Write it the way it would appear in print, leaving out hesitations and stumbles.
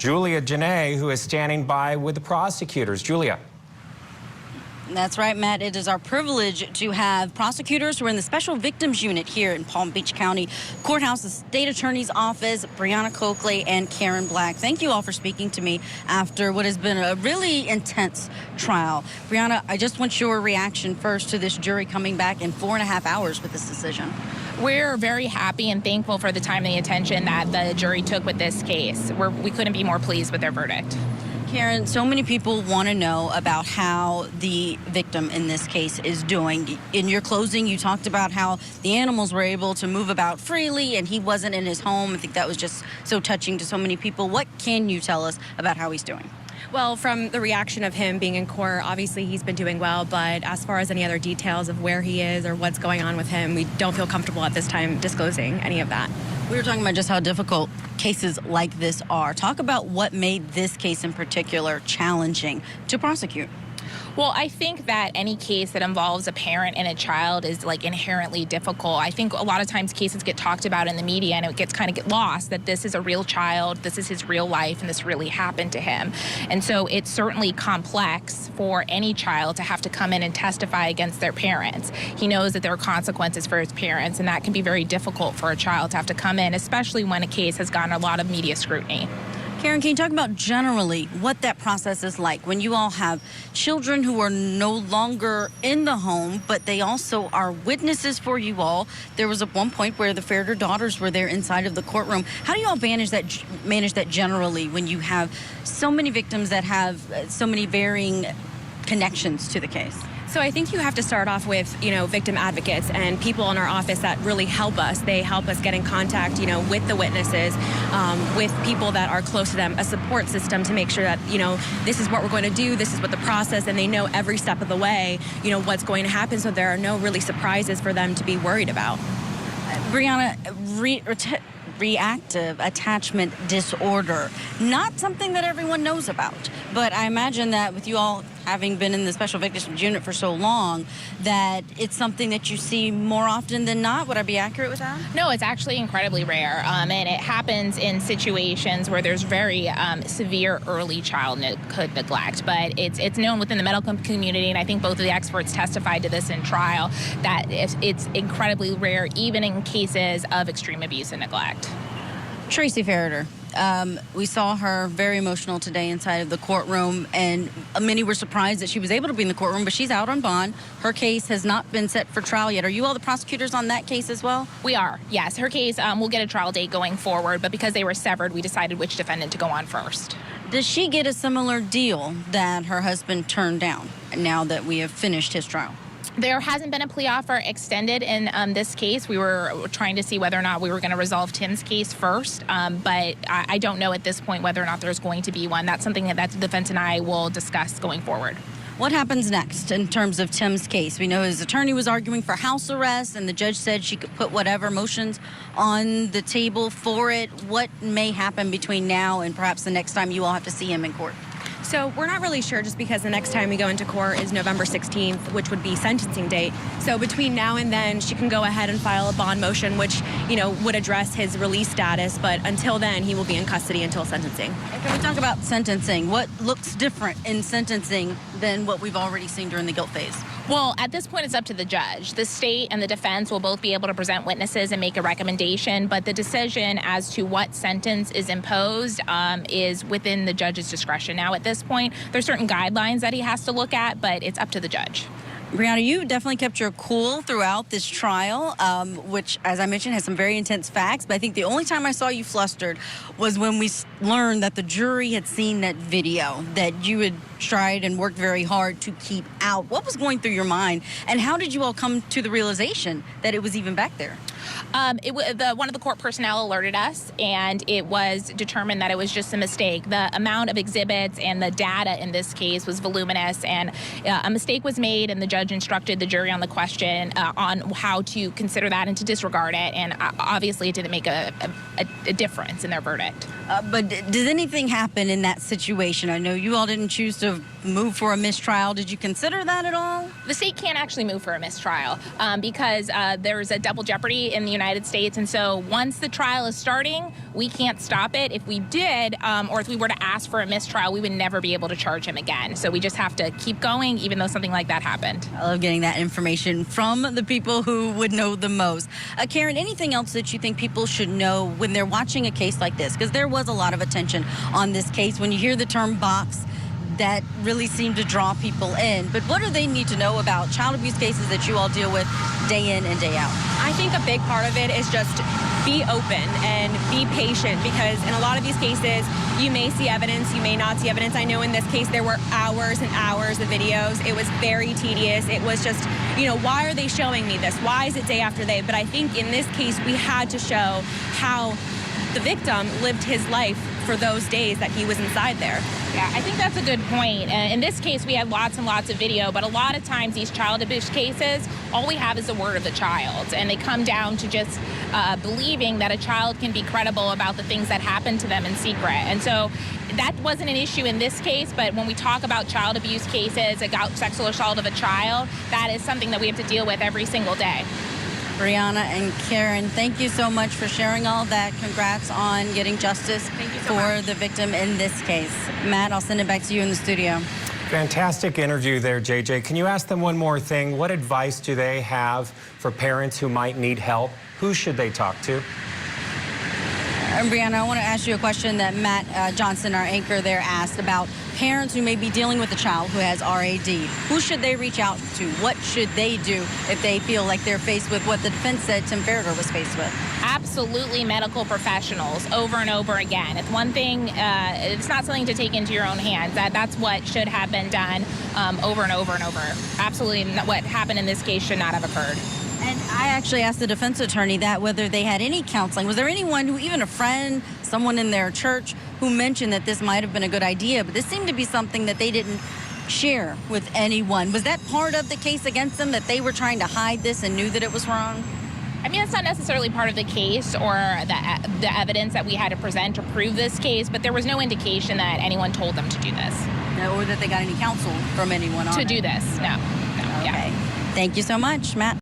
Julia Jenaé, who is standing by with the prosecutors. Julia. That's right, Matt. It is our privilege to have prosecutors who are in the Special Victims Unit here in Palm Beach County Courthouse, the State Attorney's Office, Brianna Coakley and Karen Black. Thank you all for speaking to me after what has been a really intense trial. Brianna, I just want your reaction first to this jury coming back in 4.5 hours with this decision. We're very happy and thankful for the time and the attention that the jury took with this case. We couldn't be more pleased with their verdict. Karen, so many people want to know about how the victim in this case is doing. In your closing, you talked about how the animals were able to move about freely and he wasn't in his home. I think that was just so touching to so many people. What can you tell us about how he's doing? Well, from the reaction of him being in court, obviously he's been doing well, but as far as any other details of where he is or what's going on with him, we don't feel comfortable at this time disclosing any of that. We were talking about just how difficult cases like this are. Talk about what made this case in particular challenging to prosecute. Well, I think that any case that involves a parent and a child is like inherently difficult. I think a lot of times cases get talked about in the media and it gets kind of get lost that this is a real child, this is his real life, and this really happened to him. And so it's certainly complex for any child to have to come in and testify against their parents. He knows that there are consequences for his parents, and that can be very difficult for a child to have to come in, especially when a case has gotten a lot of media scrutiny. Karen, can you talk about generally what that process is like when you all have children who are no longer in the home, but they also are witnesses for you all? There was at one point where the Ferriter daughters were there inside of the courtroom. How do you all manage that generally when you have so many victims that have so many varying connections to the case? So I think you have to start off with, victim advocates and people in our office that really help us. They help us get in contact, with the witnesses, with people that are close to them, a support system to make sure that, this is what we're going to do, this is what the process, and they know every step of the way, what's going to happen, so there are no really surprises for them to be worried about. Brianna, reactive attachment disorder, not something that everyone knows about, but I imagine that with you all having been in the Special Victims Unit for so long, that it's something that you see more often than not. Would I be accurate with that? No, it's actually incredibly rare, and it happens in situations where there's very severe early childhood neglect, but it's known within the medical community, and I think both of the experts testified to this in trial, that it's incredibly rare, even in cases of extreme abuse and neglect. Tracy Ferriter, we saw her very emotional today inside of the courtroom, and many were surprised that she was able to be in the courtroom, but she's out on bond. Her case has not been set for trial yet. Are you all the prosecutors on that case as well? We are, yes. Her case will get a trial date going forward, but because they were severed, we decided which defendant to go on first. Does she get a similar deal that her husband turned down now that we have finished his trial? There hasn't been a plea offer extended in this case. We were trying to see whether or not we were going to resolve Tim's case first, but I don't know at this point whether or not there's going to be one. That's something that the defense and I will discuss going forward. What happens next in terms of Tim's case? We know his attorney was arguing for house arrest, and the judge said she could put whatever motions on the table for it. What may happen between now and perhaps the next time you all have to see him in court? So we're not really sure, just because the next time we go into court is November 16th, which would be sentencing date. So between now and then, she can go ahead and file a bond motion, which, would address his release status. But until then, he will be in custody until sentencing. Can we talk about sentencing? What looks different in sentencing than what we've already seen during the guilt phase? Well, at this point, it's up to the judge. The state and the defense will both be able to present witnesses and make a recommendation, but the decision as to what sentence is imposed is within the judge's discretion. Now, at this point, there's certain guidelines that he has to look at, but it's up to the judge. Brianna, you definitely kept your cool throughout this trial, which, as I mentioned, has some very intense facts. But I think the only time I saw you flustered was when we learned that the jury had seen that video that you had tried and worked very hard to keep out. What was going through your mind, and how did you all come to the realization that it was even back there? One of the court personnel alerted us, and it was determined that it was just a mistake. The amount of exhibits and the data in this case was voluminous, and a mistake was made, and the judge instructed the jury on the question on how to consider that and to disregard it, and obviously it didn't make a difference in their verdict. But does anything happen in that situation? I know you all didn't choose to have moved for a mistrial. Did you consider that at all? The state can't actually move for a mistrial because there's a double jeopardy in the United States. And so once the trial is starting, we can't stop it. If we did, or if we were to ask for a mistrial, we would never be able to charge him again. So we just have to keep going, even though something like that happened. I love getting that information from the people who would know the most. Karen, anything else that you think people should know when they're watching a case like this? Because there was a lot of attention on this case. When you hear the term box, that really seemed to draw people in. But what do they need to know about child abuse cases that you all deal with day in and day out? I think a big part of it is just be open and be patient, because in a lot of these cases, you may see evidence, you may not see evidence. I know in this case, there were hours and hours of videos. It was very tedious. It was just, why are they showing me this? Why is it day after day? But I think in this case, we had to show how the victim lived his life for those days that he was inside there. Yeah, I think that's a good point. In this case, we had lots and lots of video, but a lot of times these child abuse cases, all we have is the word of the child, and they come down to just believing that a child can be credible about the things that happen to them in secret. And so that wasn't an issue in this case, but when we talk about child abuse cases, about sexual assault of a child, that is something that we have to deal with every single day. Brianna and Karen, thank you so much for sharing all that. Congrats on getting justice for the victim in this case. Matt, I'll send it back to you in the studio. Fantastic interview there, JJ. Can you ask them one more thing? What advice do they have for parents who might need help? Who should they talk to? And Brianna, I want to ask you a question that Matt Johnson, our anchor there, asked about parents who may be dealing with a child who has RAD. Who should they reach out to? What should they do if they feel like they're faced with what the defense said Tim Ferriter was faced with? Absolutely medical professionals over and over again. It's one thing, it's not something to take into your own hands. That's what should have been done over and over and over. Absolutely what happened in this case should not have occurred. And I actually asked the defense attorney that whether they had any counseling. Was there anyone who, even a friend, someone in their church, who mentioned that this might have been a good idea, but this seemed to be something that they didn't share with anyone. Was that part of the case against them, that they were trying to hide this and knew that it was wrong? I mean, it's not necessarily part of the case or the evidence that we had to present to prove this case, but there was no indication that anyone told them to do this. No, or that they got any counsel from anyone on to do this, no. Okay. Yeah. Thank you so much, Matt.